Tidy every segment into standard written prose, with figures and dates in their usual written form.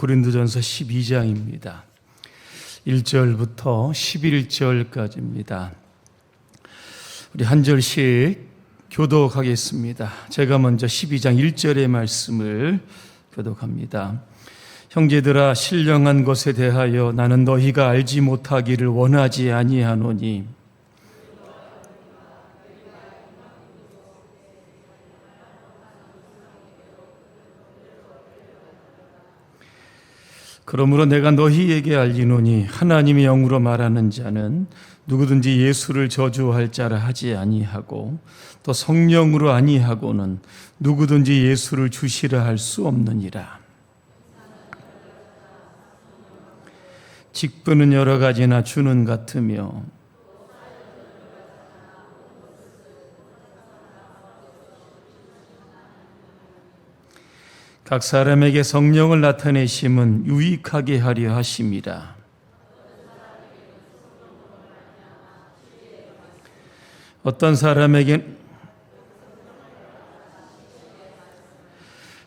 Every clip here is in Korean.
고린도전서 12장입니다. 1절부터 11절까지입니다. 우리 한 절씩 교독하겠습니다. 제가 먼저 12장 1절의 말씀을 교독합니다. 형제들아, 신령한 것에 대하여 나는 너희가 알지 못하기를 원하지 아니하노니 그러므로 내가 너희에게 알리노니 하나님의 영으로 말하는 자는 누구든지 예수를 저주할 자라 하지 아니하고 또 성령으로 아니하고는 누구든지 예수를 주시라 할 수 없느니라. 직분은 여러 가지나 주는 같으며 각 사람에게 성령을 나타내심은 유익하게 하려 하심이라. 어떤 사람에게는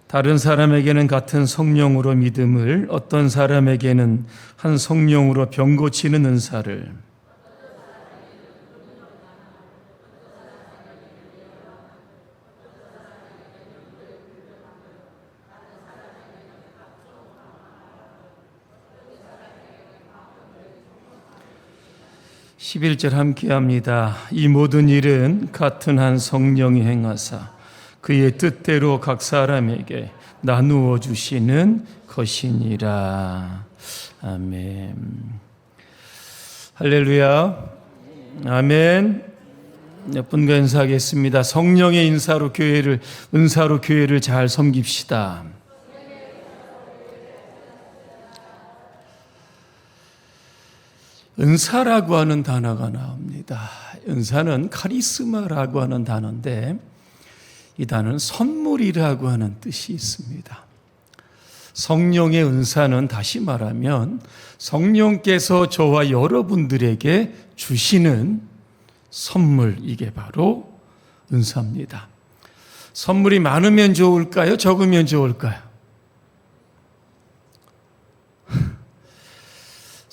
다른 사람에게는 같은 성령으로 믿음을, 어떤 사람에게는 한 성령으로 병 고치는 은사를, (11절) 함께합니다. 이 모든 일은 같은 한 성령이 행하사 그의 뜻대로 각 사람에게 나누어 주시는 것이니라. 아멘. 할렐루야. 아멘. 몇 분과 인사하겠습니다. 성령의 은사로 교회를 잘 섬깁시다. 은사라고 하는 단어가 나옵니다. 은사는 카리스마라고 하는 단어인데 이 단어는 선물이라고 하는 뜻이 있습니다. 성령의 은사는 다시 말하면 성령께서 저와 여러분들에게 주시는 선물, 이게 바로 은사입니다. 선물이 많으면 좋을까요? 적으면 좋을까요?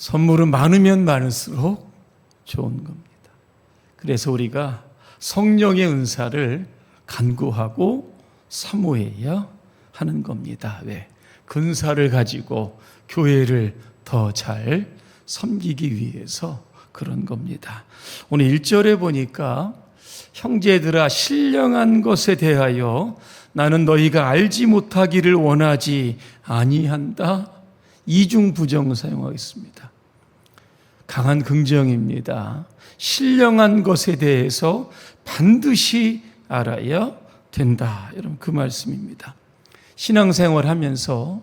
선물은 많으면 많을수록 좋은 겁니다. 그래서 우리가 성령의 은사를 간구하고 사모해야 하는 겁니다. 왜? 근사를 가지고 교회를 더 잘 섬기기 위해서 그런 겁니다. 오늘 1절에 보니까 형제들아, 신령한 것에 대하여 나는 너희가 알지 못하기를 원하지 아니한다. 이중 부정을 사용하겠습니다. 강한 긍정입니다. 신령한 것에 대해서 반드시 알아야 된다. 여러분, 그 말씀입니다. 신앙생활 하면서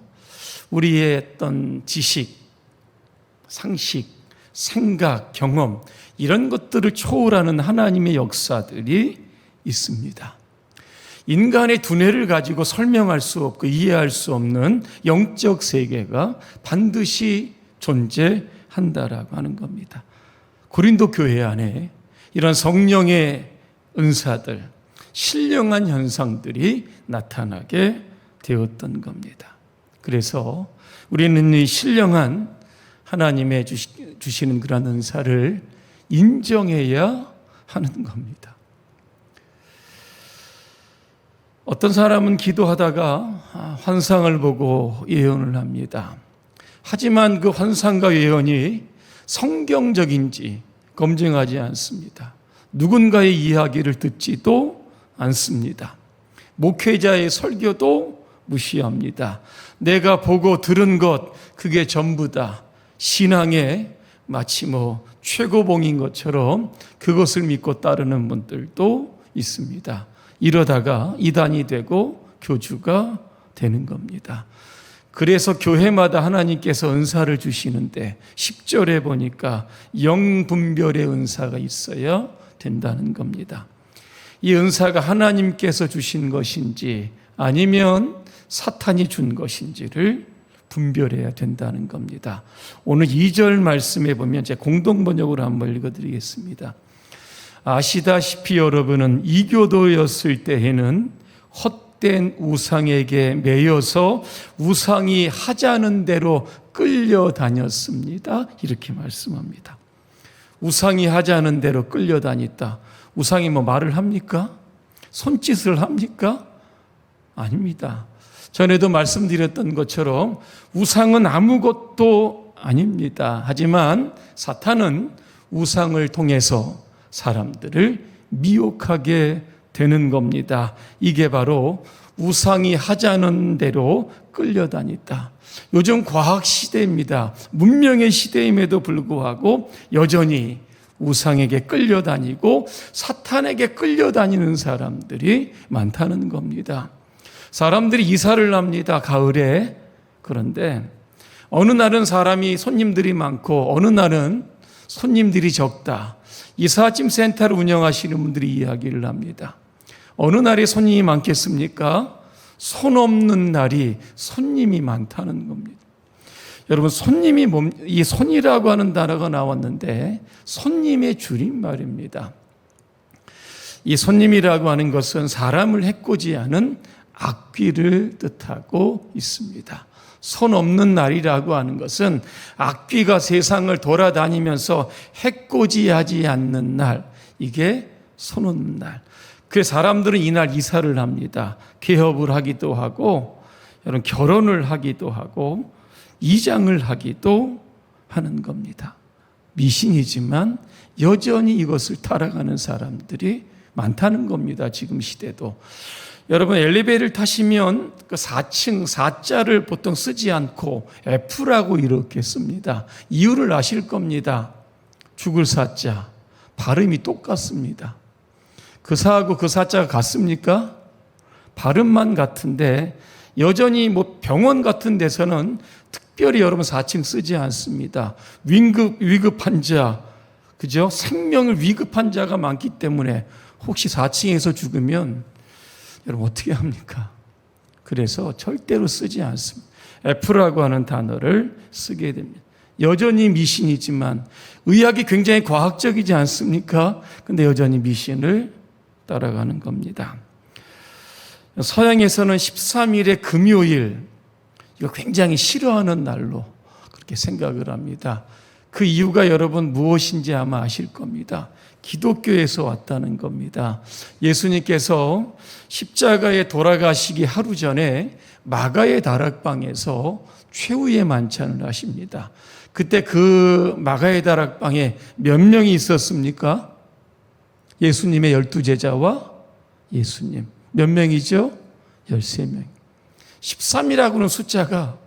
우리의 어떤 지식, 상식, 생각, 경험, 이런 것들을 초월하는 하나님의 역사들이 있습니다. 인간의 두뇌를 가지고 설명할 수 없고 이해할 수 없는 영적 세계가 반드시 존재한다라고 하는 겁니다. 고린도 교회 안에 이런 성령의 은사들, 신령한 현상들이 나타나게 되었던 겁니다. 그래서 우리는 이 신령한 하나님의 주시는 그런 은사를 인정해야 하는 겁니다. 어떤 사람은 기도하다가 환상을 보고 예언을 합니다. 하지만 그 환상과 예언이 성경적인지 검증하지 않습니다. 누군가의 이야기를 듣지도 않습니다. 목회자의 설교도 무시합니다. 내가 보고 들은 것, 그게 전부다. 신앙의 마치 최고봉인 것처럼 그것을 믿고 따르는 분들도 있습니다. 이러다가 이단이 되고 교주가 되는 겁니다. 그래서 교회마다 하나님께서 은사를 주시는데 10절에 보니까 영분별의 은사가 있어야 된다는 겁니다. 이 은사가 하나님께서 주신 것인지 아니면 사탄이 준 것인지를 분별해야 된다는 겁니다. 오늘 2절 말씀에 보면 제가 공동번역으로 한번 읽어드리겠습니다. 아시다시피 여러분은 이교도였을 때에는 헛된 우상에게 매여서 우상이 하자는 대로 끌려다녔습니다. 이렇게 말씀합니다. 우상이 하자는 대로 끌려다녔다. 우상이 뭐 말을 합니까? 손짓을 합니까? 아닙니다. 전에도 말씀드렸던 것처럼 우상은 아무것도 아닙니다. 하지만 사탄은 우상을 통해서 사람들을 미혹하게 되는 겁니다. 이게 바로 우상이 하자는 대로 끌려다녔다. 요즘 과학 시대입니다. 문명의 시대임에도 불구하고 여전히 우상에게 끌려다니고 사탄에게 끌려다니는 사람들이 많다는 겁니다. 사람들이 이사를 합니다. 가을에. 그런데 어느 날은 손님들이 많고 어느 날은 손님들이 적다. 이삿짐 센터를 운영하시는 분들이 이야기를 합니다. 어느 날에 손님이 많겠습니까? 손 없는 날이 손님이 많다는 겁니다. 여러분, 이 손이라고 하는 단어가 나왔는데 손님의 줄임말입니다. 이 손님이라고 하는 것은 사람을 해코지하는 악귀를 뜻하고 있습니다. 손 없는 날이라고 하는 것은 악귀가 세상을 돌아다니면서 해코지하지 않는 날, 이게 손 없는 날. 그래서 사람들은 이날 이사를 합니다. 개업을 하기도 하고, 여러분 결혼을 하기도 하고, 이장을 하기도 하는 겁니다. 미신이지만 여전히 이것을 따라가는 사람들이 많다는 겁니다. 지금 시대도. 여러분 엘리베이터를 타시면 그 4층 4자를 보통 쓰지 않고 F라고 이렇게 씁니다. 이유를 아실 겁니다. 죽을 사자. 발음이 똑같습니다. 그 사하고 그 사자가 같습니까? 발음만 같은데 여전히 병원 같은 데서는 특별히 여러분 4층 쓰지 않습니다. 위급 환자, 그죠? 생명을 위급한 자가 많기 때문에 혹시 4층에서 죽으면 여러분 어떻게 합니까? 그래서 절대로 쓰지 않습니다. F라고 하는 단어를 쓰게 됩니다. 여전히 미신이지만 의학이 굉장히 과학적이지 않습니까? 근데 여전히 미신을 따라가는 겁니다. 서양에서는 13일의 금요일, 이거 굉장히 싫어하는 날로 그렇게 생각을 합니다. 그 이유가 여러분 무엇인지 아마 아실 겁니다. 기독교에서 왔다는 겁니다. 예수님께서 십자가에 돌아가시기 하루 전에 마가의 다락방에서 최후의 만찬을 하십니다. 그때 그 마가의 다락방에 몇 명이 있었습니까? 예수님의 12제자와 예수님. 몇 명이죠? 13명. 13이라고는 숫자가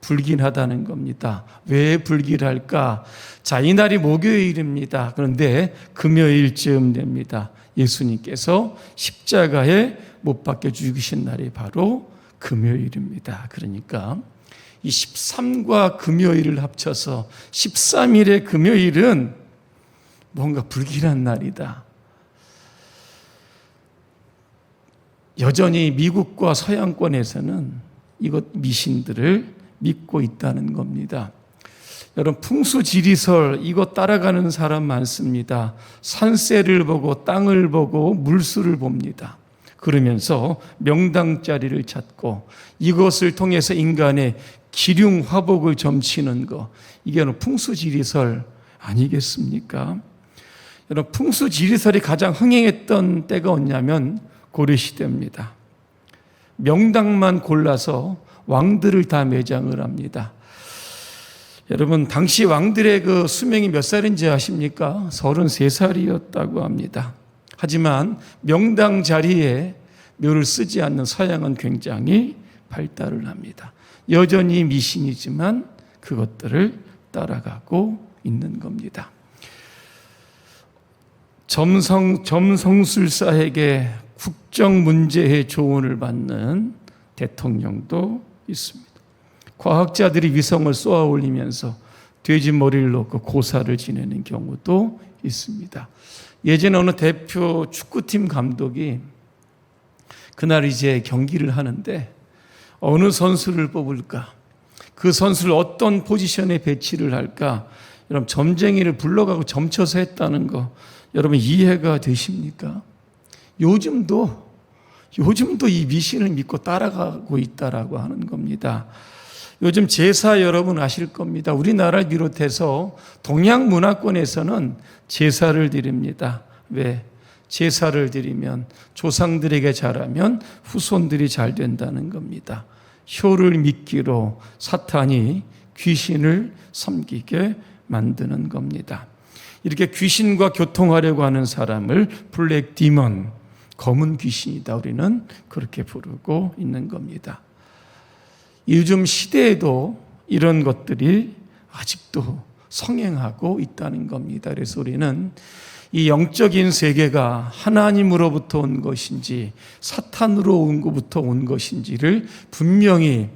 불길하다는 겁니다. 왜 불길할까? 자, 이날이 목요일입니다. 그런데 금요일쯤 됩니다. 예수님께서 십자가에 못 박혀 죽으신 날이 바로 금요일입니다. 그러니까 이 13과 금요일을 합쳐서 13일의 금요일은 뭔가 불길한 날이다. 여전히 미국과 서양권에서는 이것 미신들을 믿고 있다는 겁니다. 여러분 풍수지리설 이거 따라가는 사람 많습니다. 산세를 보고 땅을 보고 물수를 봅니다. 그러면서 명당자리를 찾고 이것을 통해서 인간의 기륭화복을 점치는 거, 이게 풍수지리설 아니겠습니까? 여러분 풍수지리설이 가장 흥행했던 때가 언냐면 고려시대입니다. 명당만 골라서 왕들을 다 매장을 합니다. 여러분 당시 왕들의 그 수명이 몇 살인지 아십니까? 33살이었다고 합니다. 하지만 명당 자리에 묘를 쓰지 않는 서양은 굉장히 발달을 합니다. 여전히 미신이지만 그것들을 따라가고 있는 겁니다. 점성술사에게 국정 문제의 조언을 받는 대통령도 있습니다. 과학자들이 위성을 쏘아 올리면서 돼지 머리를 놓고 고사를 지내는 경우도 있습니다. 예전에 어느 대표 축구팀 감독이 그날 이제 경기를 하는데 어느 선수를 뽑을까? 그 선수를 어떤 포지션에 배치를 할까? 여러분 점쟁이를 불러가고 점쳐서 했다는 거 여러분 이해가 되십니까? 요즘도 요즘도 이 미신을 믿고 따라가고 있다라고 하는 겁니다. 요즘 제사 여러분 아실 겁니다. 우리나라를 비롯해서 동양 문화권에서는 제사를 드립니다. 왜? 제사를 드리면 조상들에게 잘하면 후손들이 잘 된다는 겁니다. 효를 믿기로 사탄이 귀신을 섬기게 만드는 겁니다. 이렇게 귀신과 교통하려고 하는 사람을 블랙 디먼, 검은 귀신이다 우리는 그렇게 부르고 있는 겁니다. 요즘 시대에도 이런 것들이 아직도 성행하고 있다는 겁니다. 그래서 우리는 이 영적인 세계가 하나님으로부터 온 것인지 사탄으로 온 것부터 온 것인지를 분명히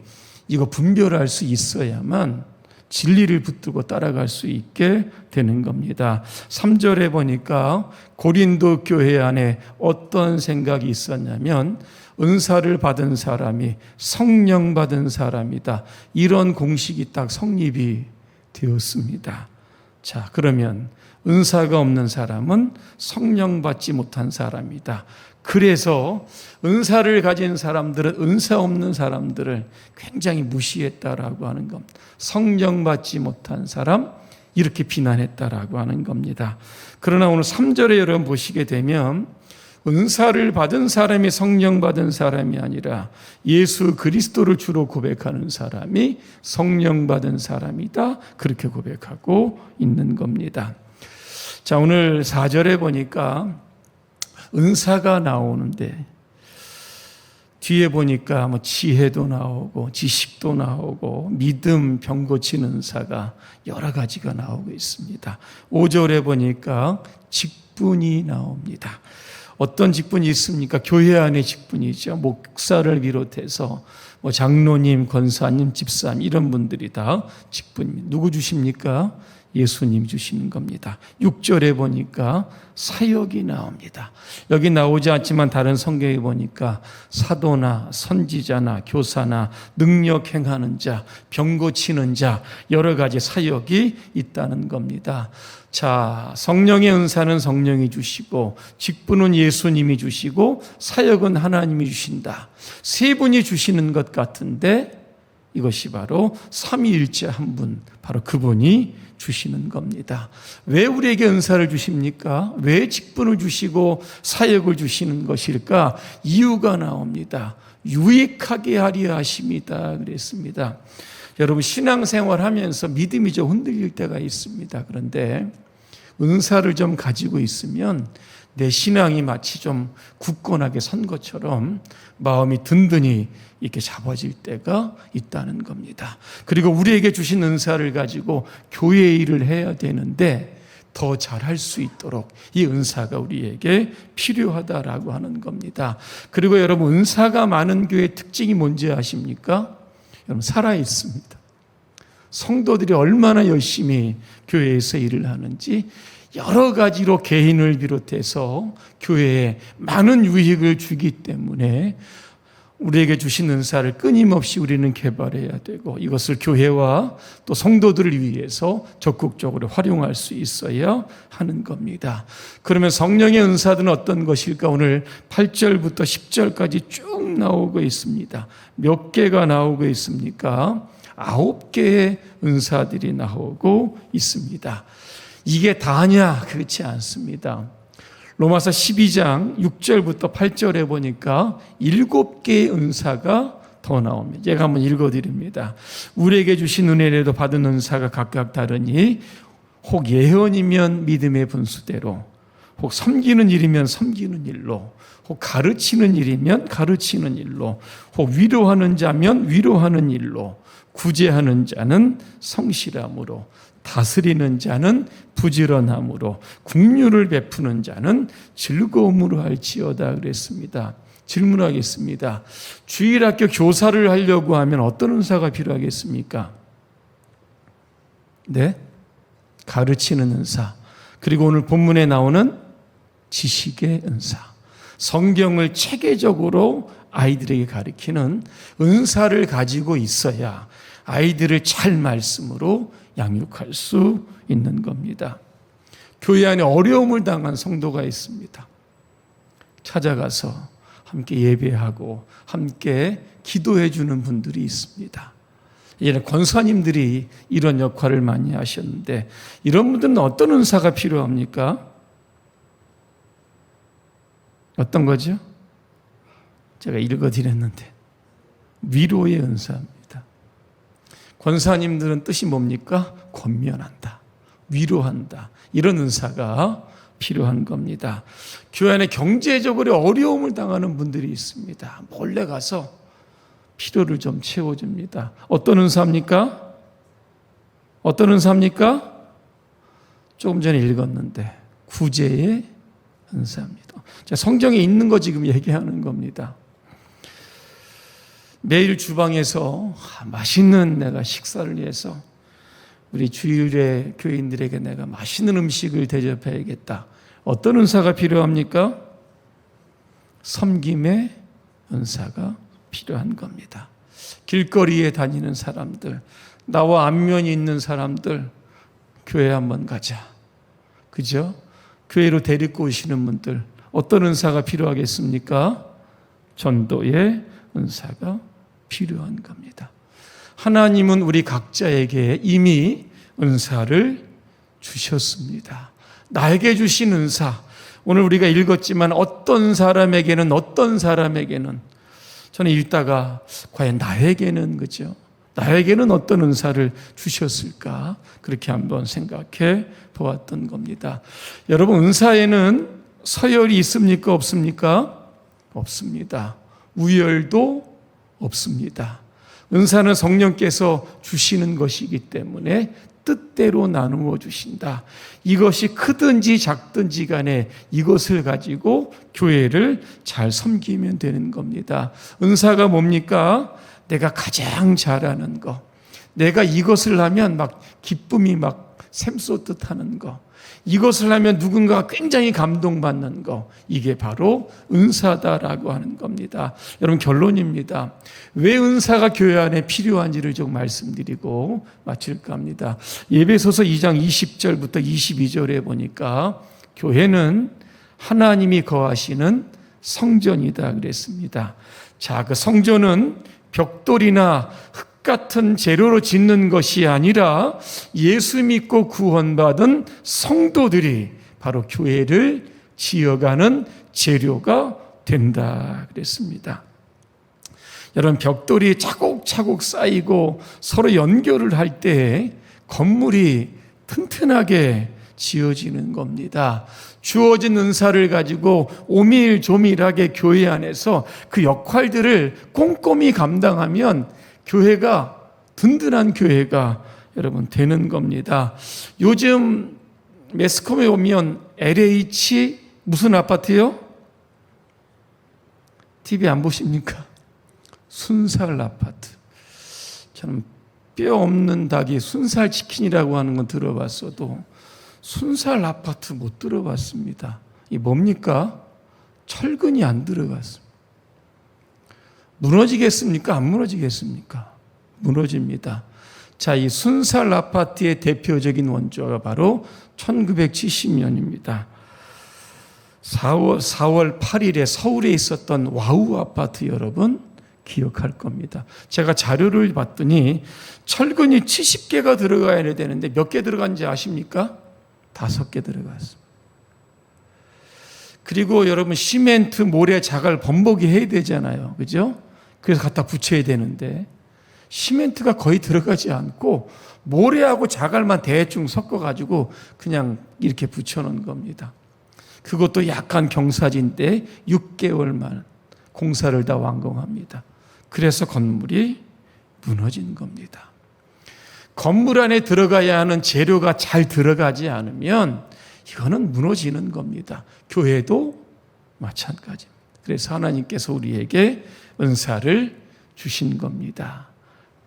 이거 분별할 수 있어야만 진리를 붙들고 따라갈 수 있게 되는 겁니다. 3절에 보니까 고린도 교회 안에 어떤 생각이 있었냐면 은사를 받은 사람이 성령 받은 사람이다. 이런 공식이 딱 성립이 되었습니다. 자, 그러면 은사가 없는 사람은 성령 받지 못한 사람이다. 그래서 은사를 가진 사람들은 은사 없는 사람들을 굉장히 무시했다라고 하는 겁니다. 성령 받지 못한 사람 이렇게 비난했다라고 하는 겁니다. 그러나 오늘 3절에 여러분 보시게 되면 은사를 받은 사람이 성령 받은 사람이 아니라 예수 그리스도를 주로 고백하는 사람이 성령 받은 사람이다. 그렇게 고백하고 있는 겁니다. 자, 오늘 4절에 보니까 은사가 나오는데 뒤에 보니까 뭐 지혜도 나오고 지식도 나오고 믿음, 병 고치는 은사가 여러 가지가 나오고 있습니다. 5절에 보니까 직분이 나옵니다. 어떤 직분이 있습니까? 교회 안의 직분이죠. 목사를 비롯해서 뭐 장로님, 권사님, 집사님 이런 분들이 다 직분입니다. 누구 주십니까? 예수님 주시는 겁니다. 6절에 보니까 사역이 나옵니다. 여기 나오지 않지만 다른 성경에 보니까 사도나 선지자나 교사나 능력 행하는 자, 병 고치는 자 여러 가지 사역이 있다는 겁니다. 자, 성령의 은사는 성령이 주시고 직분은 예수님이 주시고 사역은 하나님이 주신다. 세 분이 주시는 것 같은데 이것이 바로 삼위일체 한 분, 바로 그분이 주시는 겁니다. 왜 우리에게 은사를 주십니까? 왜 직분을 주시고 사역을 주시는 것일까? 이유가 나옵니다. 유익하게 하려 하심이다 그랬습니다. 여러분 신앙생활 하면서 믿음이 좀 흔들릴 때가 있습니다. 그런데 은사를 좀 가지고 있으면 내 신앙이 마치 좀 굳건하게 선 것처럼 마음이 든든히 이렇게 잡아질 때가 있다는 겁니다. 그리고 우리에게 주신 은사를 가지고 교회 일을 해야 되는데 더 잘할 수 있도록 이 은사가 우리에게 필요하다라고 하는 겁니다. 그리고 여러분 은사가 많은 교회의 특징이 뭔지 아십니까? 여러분 살아있습니다. 성도들이 얼마나 열심히 교회에서 일을 하는지 여러 가지로 개인을 비롯해서 교회에 많은 유익을 주기 때문에 우리에게 주신 은사를 끊임없이 우리는 개발해야 되고 이것을 교회와 또 성도들을 위해서 적극적으로 활용할 수 있어야 하는 겁니다. 그러면 성령의 은사들은 어떤 것일까? 오늘 8절부터 10절까지 쭉 나오고 있습니다. 몇 개가 나오고 있습니까? 9개의 은사들이 나오고 있습니다. 이게 다냐? 그렇지 않습니다. 로마서 12장 6절부터 8절에 보니까 7개의 은사가 더 나옵니다. 제가 한번 읽어드립니다. 우리에게 주신 은혜에도 받은 은사가 각각 다르니 혹 예언이면 믿음의 분수대로, 혹 섬기는 일이면 섬기는 일로, 혹 가르치는 일이면 가르치는 일로, 혹 위로하는 자면 위로하는 일로, 구제하는 자는 성실함으로, 다스리는 자는 부지런함으로, 긍휼을 베푸는 자는 즐거움으로 할지어다 그랬습니다. 질문하겠습니다. 주일학교 교사를 하려고 하면 어떤 은사가 필요하겠습니까? 네? 가르치는 은사. 그리고 오늘 본문에 나오는 지식의 은사. 성경을 체계적으로 아이들에게 가르치는 은사를 가지고 있어야 아이들을 잘 말씀으로 양육할 수 있는 겁니다. 교회 안에 어려움을 당한 성도가 있습니다. 찾아가서 함께 예배하고 함께 기도해 주는 분들이 있습니다. 예전에 권사님들이 이런 역할을 많이 하셨는데 이런 분들은 어떤 은사가 필요합니까? 어떤 거죠? 제가 읽어드렸는데 위로의 은사입니다. 권사님들은 뜻이 뭡니까? 권면한다, 위로한다, 이런 은사가 필요한 겁니다. 교회 안에 경제적으로 어려움을 당하는 분들이 있습니다. 몰래 가서 필요를 좀 채워줍니다. 어떤 은사입니까? 어떤 은사입니까? 조금 전에 읽었는데 구제의 은사입니다. 성경에 있는 거 지금 얘기하는 겁니다. 매일 주방에서 맛있는 내가 식사를 위해서 우리 주일에 교인들에게 내가 맛있는 음식을 대접해야겠다. 어떤 은사가 필요합니까? 섬김의 은사가 필요한 겁니다. 길거리에 다니는 사람들, 나와 안면이 있는 사람들, 교회 한번 가자. 그죠? 교회로 데리고 오시는 분들, 어떤 은사가 필요하겠습니까? 전도의 은사가 필요한 겁니다. 하나님은 우리 각자에게 이미 은사를 주셨습니다. 나에게 주신 은사, 오늘 우리가 읽었지만 어떤 사람에게는 저는 읽다가 과연 나에게는, 그죠? 나에게는 어떤 은사를 주셨을까? 그렇게 한번 생각해 보았던 겁니다. 여러분, 은사에는 서열이 있습니까? 없습니까? 없습니다. 우열도 없습니다. 은사는 성령께서 주시는 것이기 때문에 뜻대로 나누어 주신다. 이것이 크든지 작든지 간에 이것을 가지고 교회를 잘 섬기면 되는 겁니다. 은사가 뭡니까? 내가 가장 잘하는 거, 내가 이것을 하면 막 기쁨이 막 샘솟듯 하는 거, 이것을 하면 누군가가 굉장히 감동받는 거, 이게 바로 은사다라고 하는 겁니다. 여러분, 결론입니다. 왜 은사가 교회 안에 필요한지를 좀 말씀드리고 마칠까 합니다. 에베소서 2장 20절부터 22절에 보니까 교회는 하나님이 거하시는 성전이다 그랬습니다. 자, 그 성전은 벽돌이나 흙 같은 재료로 짓는 것이 아니라 예수 믿고 구원받은 성도들이 바로 교회를 지어가는 재료가 된다 그랬습니다. 여러분, 벽돌이 차곡차곡 쌓이고 서로 연결을 할 때 건물이 튼튼하게 지어지는 겁니다. 주어진 은사를 가지고 오밀조밀하게 교회 안에서 그 역할들을 꼼꼼히 감당하면 교회가, 든든한 교회가 여러분 되는 겁니다. 요즘 매스컴에 오면 LH 무슨 아파트요? TV 안 보십니까? 순살 아파트. 저는 뼈 없는 닭이 순살 치킨이라고 하는 건 들어봤어도 순살 아파트 못 들어봤습니다. 이게 뭡니까? 철근이 안 들어갔습니다. 무너지겠습니까? 안 무너지겠습니까? 무너집니다. 자, 이 순살 아파트의 대표적인 원조가 바로 1970년입니다. 4월 8일에 서울에 있었던 와우 아파트 여러분 기억할 겁니다. 제가 자료를 봤더니 철근이 70개가 들어가야 되는데 몇 개 들어간지 아십니까? 5개 들어갔습니다. 그리고 여러분, 시멘트, 모래, 자갈 범벅이 해야 되잖아요. 그죠? 그래서 갖다 붙여야 되는데 시멘트가 거의 들어가지 않고 모래하고 자갈만 대충 섞어가지고 그냥 이렇게 붙여놓은 겁니다. 그것도 약간 경사진 때 6개월만 공사를 다 완공합니다. 그래서 건물이 무너진 겁니다. 건물 안에 들어가야 하는 재료가 잘 들어가지 않으면 이거는 무너지는 겁니다. 교회도 마찬가지입니다. 그래서 하나님께서 우리에게 은사를 주신 겁니다.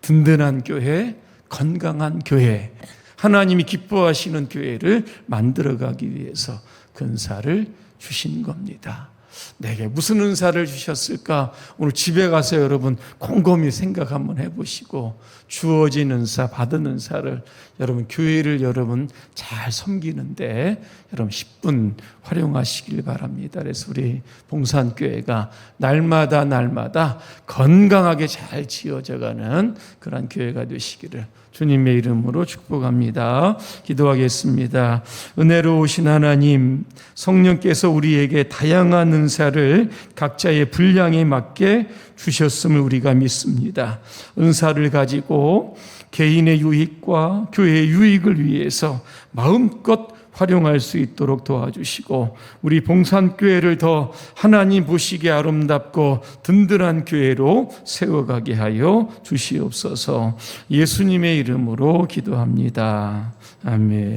든든한 교회, 건강한 교회, 하나님이 기뻐하시는 교회를 만들어가기 위해서 그 은사를 주신 겁니다. 내게 무슨 은사를 주셨을까? 오늘 집에 가서 여러분 곰곰이 생각 한번 해보시고 주어진 은사, 받은 은사를 여러분 교회를 여러분 잘 섬기는데 여러분 10분 활용하시길 바랍니다. 그래서 우리 봉산교회가 날마다 건강하게 잘 지어져가는 그런 교회가 되시기를 주님의 이름으로 축복합니다. 기도하겠습니다. 은혜로우신 하나님, 성령께서 우리에게 다양한 은사를 각자의 분량에 맞게 주셨음을 우리가 믿습니다. 은사를 가지고 개인의 유익과 교회의 유익을 위해서 마음껏 활용할 수 있도록 도와주시고 우리 봉산교회를 더 하나님 보시기에 아름답고 든든한 교회로 세워가게 하여 주시옵소서. 예수님의 이름으로 기도합니다. 아멘.